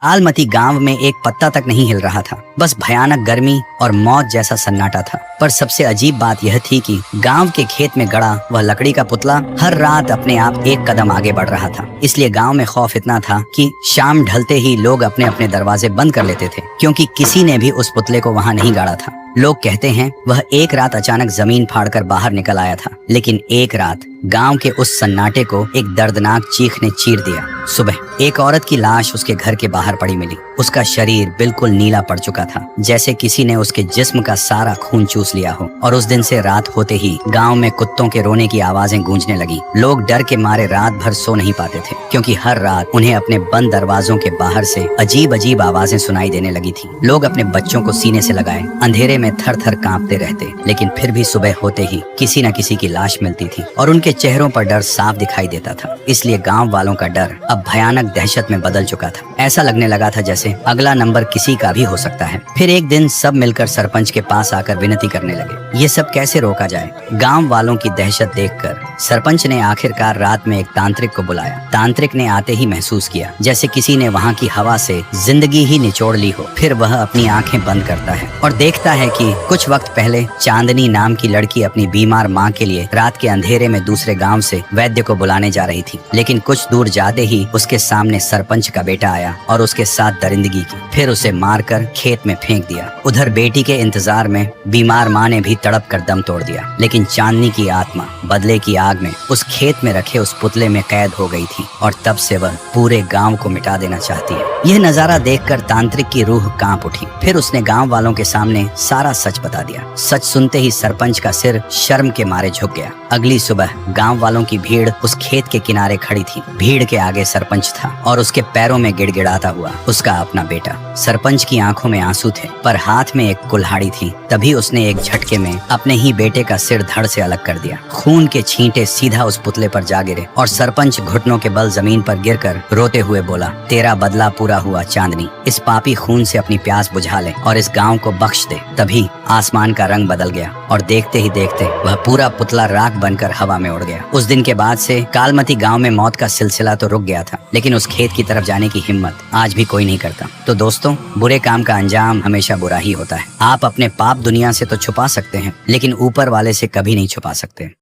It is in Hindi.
आलमती गांव में एक पत्ता तक नहीं हिल रहा था। बस भयानक गर्मी और मौत जैसा सन्नाटा था। पर सबसे अजीब बात यह थी कि गांव के खेत में गड़ा वह लकड़ी का पुतला हर रात अपने आप एक कदम आगे बढ़ रहा था। इसलिए गांव में खौफ इतना था कि शाम ढलते ही लोग अपने अपने दरवाजे बंद कर लेते थे, क्योंकि किसी ने भी उस पुतले को वहां नहीं गाड़ा था। लोग कहते हैं वह एक रात अचानक जमीन फाड़कर बाहर निकल आया था, लेकिन एक रात गांव के उस सन्नाटे को एक दर्दनाक चीख ने चीर दिया। सुबह एक औरत की लाश उसके घर के बाहर पड़ी मिली। उसका शरीर बिल्कुल नीला पड़ चुका था, जैसे किसी ने उसके जिस्म का सारा खून चूस लिया हो। और उस दिन से रात होते ही गांव में कुत्तों के रोने की आवाजें गूंजने लगी। लोग डर के मारे रात भर सो नहीं पाते थे, क्योंकि हर रात उन्हें अपने बंद दरवाजों के बाहर से अजीब अजीब आवाजें सुनाई देने लगी थी। लोग अपने बच्चों को सीने से लगाए अंधेरे में थर थर कांपते रहते, लेकिन फिर भी सुबह होते ही किसी न किसी की लाश मिलती थी और उनके चेहरों पर डर साफ दिखाई देता था। इसलिए गांव वालों का डर अब भयानक दहशत में बदल चुका था। ऐसा लगने लगा था जैसे अगला नंबर किसी का भी हो सकता है। फिर एक दिन सब मिलकर सरपंच के पास आकर विनती करने लगे, ये सब कैसे रोका जाए। गांव वालों की दहशत देखकर सरपंच ने आखिरकार रात में एक तांत्रिक को बुलाया। तांत्रिक ने आते ही महसूस किया जैसे किसी ने वहाँ की हवा से जिंदगी ही निचोड़ ली हो। फिर वह अपनी आंखें बंद करता है और देखता है कि कुछ वक्त पहले चांदनी नाम की लड़की अपनी बीमार माँ के लिए रात के अंधेरे में दूसरे गांव से वैद्य को बुलाने जा रही थी। लेकिन कुछ दूर जाते ही उसके सामने सरपंच का बेटा आया और उसके साथ दरिंदगी की। फिर उसे मारकर खेत में फेंक दिया। उधर बेटी के इंतजार में बीमार माँ ने भी तड़प कर दम तोड़ दिया। लेकिन चांदनी की आत्मा बदले की आग में उस खेत में रखे उस पुतले में कैद हो गई थी और तब से वह पूरे गांव को मिटा देना चाहती है। यह नजारा देखकर तांत्रिक की रूह कांप उठी। फिर उसने गांव वालों के सामने सारा सच बता दिया। सच सुनते ही सरपंच का सिर शर्म के मारे झुक गया। अगली सुबह गांव वालों की भीड़ उस खेत के किनारे खड़ी थी। भीड़ के आगे सरपंच था और उसके पैरों में गिड़गिड़ाता हुआ उसका अपना बेटा। सरपंच की आंखों में आंसू थे, पर हाथ में एक कुल्हाड़ी थी। तभी उसने एक झटके में अपने ही बेटे का सिर धड़ से अलग कर दिया। खून के छींटे सीधा उस पुतले पर जा गिरे और सरपंच घुटनों के बल जमीन पर गिरकर रोते हुए बोला, तेरा बदला पूरा हुआ चांदनी। इस पापी खून से अपनी प्यास बुझा ले और इस गांव को बख्श दे। तभी आसमान का रंग बदल गया और देखते ही देखते वह पूरा पुतला राख बनकर हवा में उड़ गया। उस दिन के बाद से कालमती गांव में मौत का सिलसिला तो रुक गया था, लेकिन उस खेत की तरफ जाने की हिम्मत आज भी कोई नहीं करता। तो दोस्तों, बुरे काम का अंजाम हमेशा बुरा ही होता है। आप अपने पाप दुनिया से तो छुपा सकते हैं, लेकिन ऊपर वाले से कभी नहीं छुपा सकते।